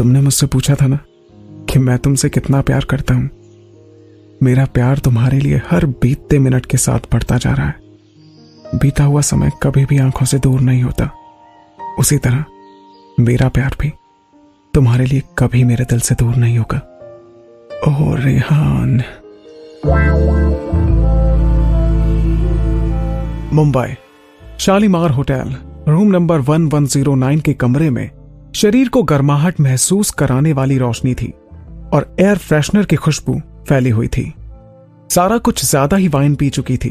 तुमने मुझसे पूछा था ना कि मैं तुमसे कितना प्यार करता हूं। मेरा प्यार तुम्हारे लिए हर बीतते मिनट के साथ बढ़ता जा रहा है। बीता हुआ समय कभी भी आंखों से दूर नहीं होता। उसी तरह मेरा प्यार भी तुम्हारे लिए कभी मेरे दिल से दूर नहीं होगा। ओह Rehan. Mumbai Shalimar hotel room number 1109 के कमरे में शरीर को गर्माहट महसूस कराने वाली रोशनी थी और एयर फ्रेशनर की खुशबू फैली हुई थी। सारा कुछ ज्यादा ही वाइन पी चुकी थी।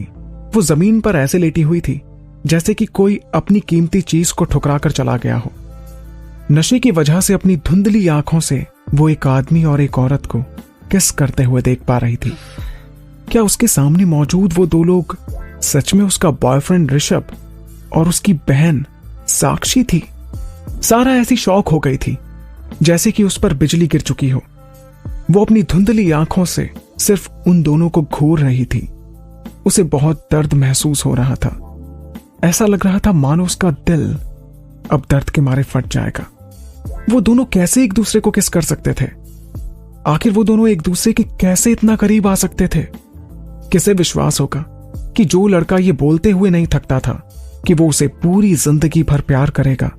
वो जमीन पर ऐसे लेटी हुई थी जैसे कि कोई अपनी कीमती चीज को ठुकरा कर चला गया हो। नशे की वजह से अपनी धुंधली आंखों से वो एक आदमी और एक औरत को किस करते हुए देख पा रही थी। क्या उसके सामने मौजूद वो दो लोग सच में उसका बॉयफ्रेंड ऋषभ और उसकी बहन साक्षी थी? सारा ऐसी शॉक हो गई थी जैसे कि उस पर बिजली गिर चुकी हो। वो अपनी धुंधली आंखों से सिर्फ उन दोनों को घूर रही थी। उसे बहुत दर्द महसूस हो रहा था। ऐसा लग रहा था मानो उसका दिल अब दर्द के मारे फट जाएगा। वो दोनों कैसे एक दूसरे को किस कर सकते थे? आखिर वो दोनों एक दूसरे के कैसे इतना करीब आ सकते थे? किसे विश्वास होगा कि जो लड़का ये बोलते हुए नहीं थकता था कि वो उसे पूरी जिंदगी भर प्यार करेगा,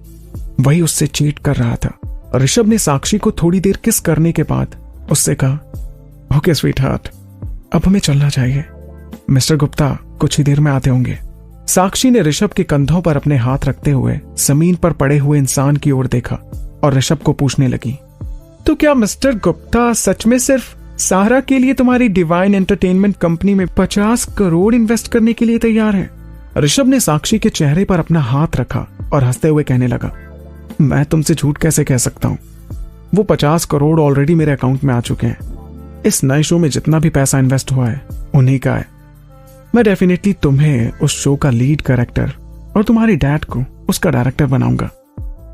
वही उससे चीट कर रहा था। ऋषभ ने साक्षी को थोड़ी देर किस करने के बाद उससे कहा, ओके स्वीट हार्ट, अब हमें चलना चाहिए। मिस्टर गुप्ता कुछ ही देर में आते होंगे। साक्षी ने ऋषभ के कंधों पर अपने हाथ रखते हुए जमीन पर पड़े हुए इंसान की ओर देखा और ऋषभ को पूछने लगी, तो क्या मिस्टर गुप्ता सच में सिर्फ सारा के लिए तुम्हारी डिवाइन एंटरटेनमेंट कंपनी में 50 करोड़ इन्वेस्ट करने के लिए तैयार है? ऋषभ ने साक्षी के चेहरे पर अपना हाथ रखा और हंसते हुए कहने लगा, मैं तुमसे झूठ कैसे कह सकता हूं? वो 50 करोड़ ऑलरेडी मेरे अकाउंट में आ चुके हैं। इस नए शो में जितना भी पैसा इन्वेस्ट हुआ है उन्हीं का है। मैं डेफिनेटली तुम्हें उस शो का लीड कैरेक्टर और तुम्हारी डैड को उसका डायरेक्टर बनाऊंगा।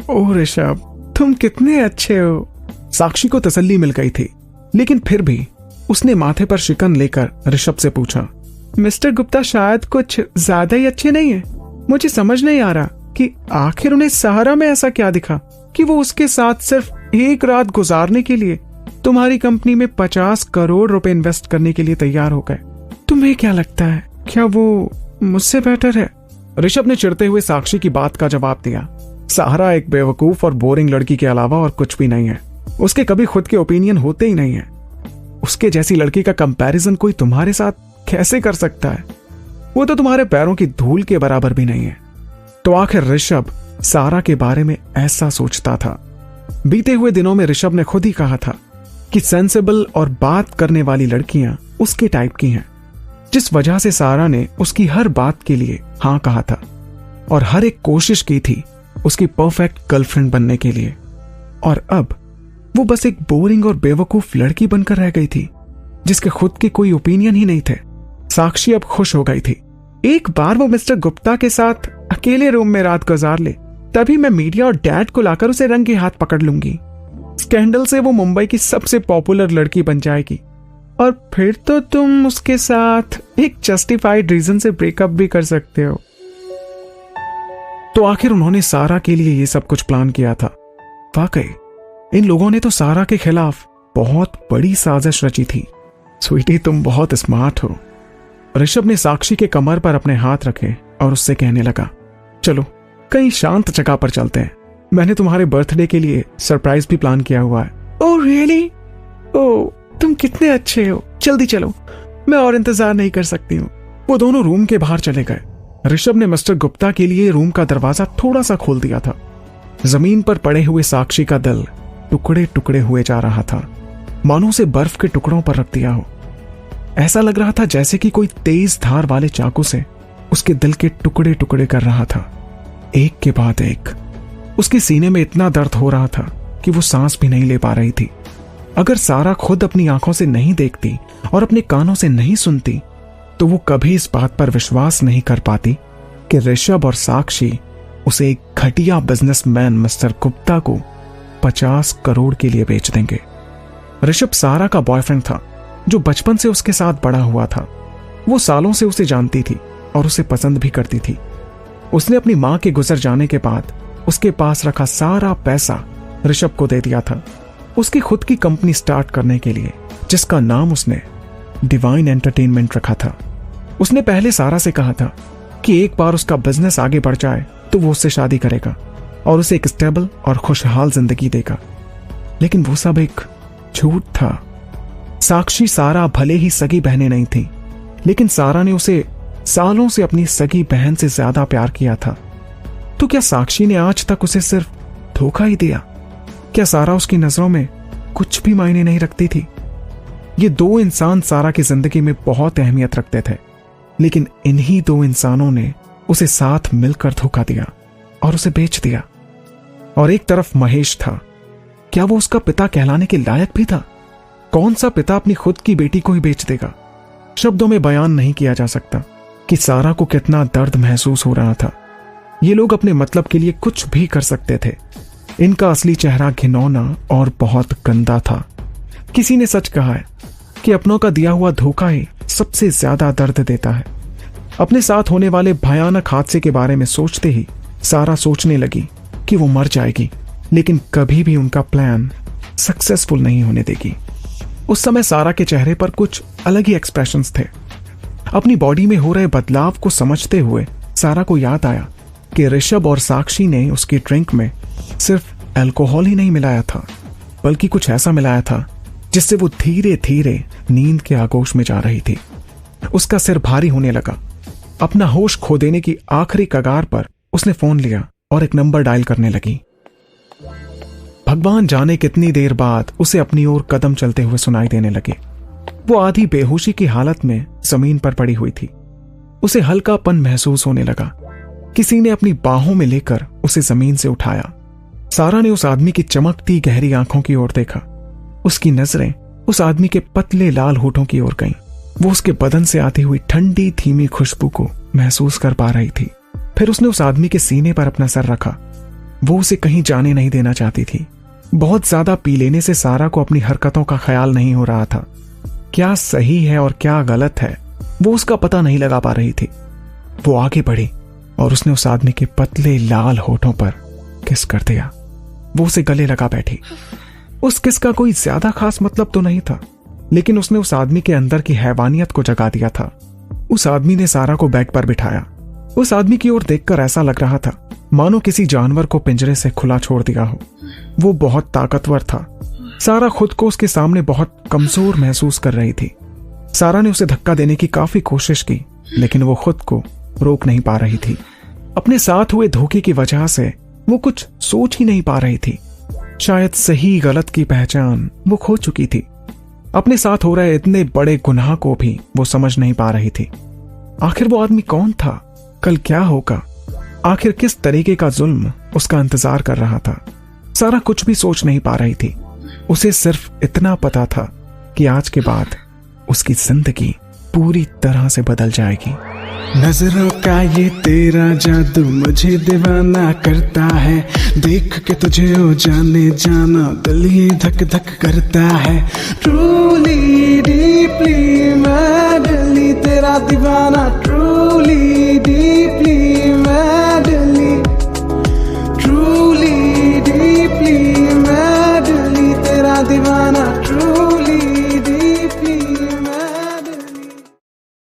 ओह ऋषभ, तुम कितने अच्छे हो। साक्षी को तसल्ली मिल गई थी, लेकिन फिर भी उसने माथे पर शिकन लेकर ऋषभ से पूछा, मिस्टर गुप्ता शायद कुछ ज्यादा ही अच्छे नहीं है। मुझे समझ नहीं आ रहा कि आखिर उन्हें सहारा में ऐसा क्या दिखा कि वो उसके साथ सिर्फ एक रात गुजारने के लिए तुम्हारी कंपनी में 50 करोड़ रुपए इन्वेस्ट करने के लिए तैयार हो गए। तुम्हें क्या लगता है, क्या वो मुझसे बेटर है? ऋषभ ने चिढ़ते हुए साक्षी की बात का जवाब दिया, सहारा एक बेवकूफ और बोरिंग लड़की के अलावा और कुछ भी नहीं है। उसके कभी खुद के ओपिनियन होते ही नहीं है। उसके जैसी लड़की का कंपैरिजन कोई तुम्हारे साथ कैसे कर सकता है? वो तो तुम्हारे पैरों की धूल के बराबर भी नहीं है। तो आखिर ऋषभ सारा के बारे में ऐसा सोचता था। बीते हुए दिनों में ऋषभ ने खुद ही कहा था कि सेंसेबल और बात करने वाली लड़कियां उसके टाइप की हैं, जिस वजह से सारा ने उसकी हर बात के लिए हाँ कहा था और हर एक कोशिश की थी उसकी परफेक्ट गर्लफ्रेंड बनने के लिए। और अब वो बस एक बोरिंग और बेवकूफ लड़की बनकर रह गई थी जिसके खुद के कोई ओपिनियन ही नहीं थे। साक्षी अब खुश हो गई थी। एक बार वो मिस्टर गुप्ता के साथ अकेले रूम में रात गुजार ले, तभी मैं मीडिया और डैड को लाकर उसे रंगे हाथ पकड़ लूंगी। स्कैंडल से वो मुंबई की सबसे पॉपुलर लड़की बन जाएगी और फिर तो तुम उसके साथ एक जस्टिफाइड रीजन से ब्रेकअप भी कर सकते हो। तो आखिर उन्होंने सारा के लिए ये सब कुछ प्लान किया था। वाकई इन लोगों ने तो सारा के खिलाफ बहुत बड़ी साजिश रची थी। स्वीटी, तुम बहुत स्मार्ट हो। ऋषभ ने साक्षी के कमर पर अपने हाथ रखे और उससे कहने लगा, चलो कहीं शांत जगह पर चलते हैं। मैंने तुम्हारे बर्थडे के लिए सरप्राइज भी प्लान किया हुआ है। Oh really? ओह, तुम कितने अच्छे हो। जल्दी चलो, मैं और इंतजार नहीं कर सकती हूँ। वो दोनों रूम के बाहर चले गए। ऋषभ ने मिस्टर गुप्ता के लिए रूम का दरवाजा थोड़ा सा खोल दिया था। जमीन पर पड़े हुए साक्षी का दिल टुकड़े टुकड़े हुए जा रहा था, मानो उसे बर्फ के टुकड़ों पर रख दिया हो। ऐसा लग रहा था जैसे कि कोई तेज धार वाले चाकू से उसके दिल के टुकड़े टुकड़े कर रहा था, एक के बाद एक। उसके सीने में इतना दर्द हो रहा था कि वो सांस भी नहीं ले पा रही थी। अगर सारा खुद अपनी आंखों से नहीं देखती और अपने कानों से नहीं सुनती तो वो कभी इस बात पर विश्वास नहीं कर पाती कि ऋषभ और साक्षी उसे एक घटिया बिजनेसमैन मिस्टर गुप्ता को 50 करोड़ के लिए बेच देंगे। ऋषभ सारा का बॉयफ्रेंड था जो बचपन से उसके साथ बड़ा हुआ था। वो सालों से उसे जानती थी और उसे पसंद भी करती थी। उसने अपनी मां के गुजर जाने के बाद उसके पास रखा सारा पैसा ऋषभ को दे दिया था उसकी खुद की कंपनी स्टार्ट करने के लिए, जिसका नाम उसने डिवाइन एंटरटेनमेंट रखा था। उसने पहले सारा से कहा था कि एक बार उसका बिजनेस आगे बढ़ जाए तो वो उससे शादी करेगा और उसे एक स्टेबल और खुशहाल जिंदगी देगा। लेकिन वो सब एक झूठ था। साक्षी सारा भले ही सगी बहनें नहीं थी, लेकिन सारा ने उसे सालों से अपनी सगी बहन से ज्यादा प्यार किया था। तो क्या साक्षी ने आज तक उसे सिर्फ धोखा ही दिया? क्या सारा उसकी नजरों में कुछ भी मायने नहीं रखती थी? ये दो इंसान सारा की जिंदगी में बहुत अहमियत रखते थे, लेकिन इन्हीं दो इंसानों ने उसे साथ मिलकर धोखा दिया और उसे बेच दिया। और एक तरफ महेश था। क्या वो उसका पिता कहलाने के लायक भी था? कौन सा पिता अपनी खुद की बेटी को ही बेच देगा? शब्दों में बयान नहीं किया जा सकता कि सारा को कितना दर्द महसूस हो रहा था। ये लोग अपने मतलब के लिए कुछ भी कर सकते थे। इनका असली चेहरा घिनौना और बहुत गंदा था। किसी ने सच कहा है कि अपनों का दिया हुआ धोखा ही सबसे ज्यादा दर्द देता है। अपने साथ होने वाले भयानक हादसे के बारे में सोचते ही सारा सोचने लगी कि वो मर जाएगी, लेकिन कभी भी उनका प्लान सक्सेसफुल नहीं होने देगी। उस समय सारा के चेहरे पर कुछ अलग ही एक्सप्रेशंस थे। अपनी बॉडी में हो रहे बदलाव को समझते हुए सारा को याद आया कि ऋषभ और साक्षी ने उसकी ड्रिंक में सिर्फ अल्कोहल ही नहीं मिलाया था, बल्कि कुछ ऐसा मिलाया था जिससे वो धीरे धीरे नींद के आगोश में जा रही थी। उसका सिर भारी होने लगा। अपना होश खो देने की आखिरी कगार पर उसने फोन लिया और एक नंबर डायल करने लगी। भगवान जाने कितनी देर बाद उसे अपनी ओर कदम चलते हुए सुनाई देने लगे। वो आधी बेहोशी की हालत में जमीन पर पड़ी हुई थी। उसे हल्कापन महसूस होने लगा। किसी ने अपनी बाहों में लेकर उसे जमीन से उठाया। सारा ने उस आदमी की चमकती गहरी आंखों की ओर देखा। उसकी नजरें उस आदमी के पतले लाल होठों की ओर गईं। वो उसके बदन से आती हुई ठंडी धीमी खुशबू को महसूस कर पा रही थी। फिर उसने उस आदमी के सीने पर अपना सर रखा। वो उसे कहीं जाने नहीं देना चाहती थी। बहुत ज्यादा पी लेने से सारा को अपनी हरकतों का ख्याल नहीं हो रहा था। क्या सही है और क्या गलत है, वो उसका पता नहीं लगा पा रही थी। वो आगे बढ़ी और उसने उस आदमी के पतले लाल होठों पर किस कर दिया। वो उसे गले लगा बैठी। उस किस का कोई ज्यादा खास मतलब तो नहीं था, लेकिन उसने उस आदमी के अंदर की हैवानियत को जगा दिया था। उस आदमी ने सारा को बेड पर बिठाया। उस आदमी की ओर देखकर ऐसा लग रहा था मानो किसी जानवर को पिंजरे से खुला छोड़ दिया हो। वो बहुत ताकतवर था। सारा खुद को उसके सामने बहुत कमजोर महसूस कर रही थी। सारा ने उसे धक्का देने की काफी कोशिश की, लेकिन वो खुद को रोक नहीं पा रही थी। अपने साथ हुए धोखे की वजह से वो कुछ सोच ही नहीं पा रही थी। शायद सही गलत की पहचान वो खो चुकी थी। अपने साथ हो रहे इतने बड़े गुनाह को भी वो समझ नहीं पा रही थी। आखिर वो आदमी कौन था? कल क्या होगा? आखिर किस तरीके का जुल्म उसका इंतजार कर रहा था? सारा कुछ भी सोच नहीं पा रही थी। उसे सिर्फ इतना पता था कि आज के बाद उसकी जिंदगी पूरी तरह से बदल जाएगी। नजरों का ये तेरा जादू मुझे दीवाना करता है। देख के तुझे ओ जाने जाना दिल ही धक धक करता है। ट्रूली डीपली मैं दिल्ली तेरा दीवाना